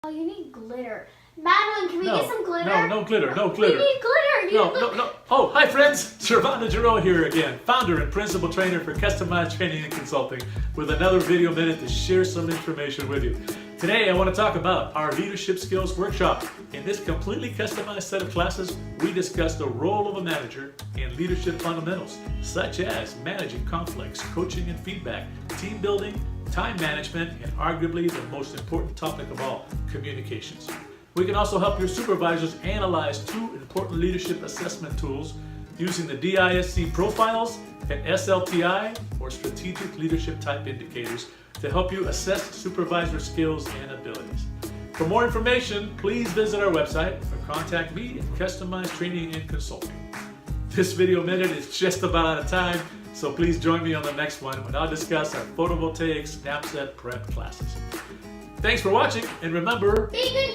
Oh, you need glitter. Madeline, can we get some glitter? No glitter, no glitter. We need glitter. No. Oh, hi friends! Servando Giroux here again, founder and principal trainer for customized training and consulting, with another video minute to share some information with you. Today I want to talk about our leadership skills workshop. In this completely customized set of classes, we discuss the role of a manager and leadership fundamentals, such as managing conflicts, coaching and feedback, team building, time management, and arguably the most important topic of all, communications. We can also help your supervisors analyze two important leadership assessment tools using the DISC profiles and SLTI, or strategic leadership type indicators, to help you assess supervisor skills and abilities. For more information, please visit our website or contact me at Customized Training and Consulting. This video minute is just about out of time, so please join me on the next one when I'll discuss our photovoltaic snapset prep classes. Thanks for watching, and remember, Be good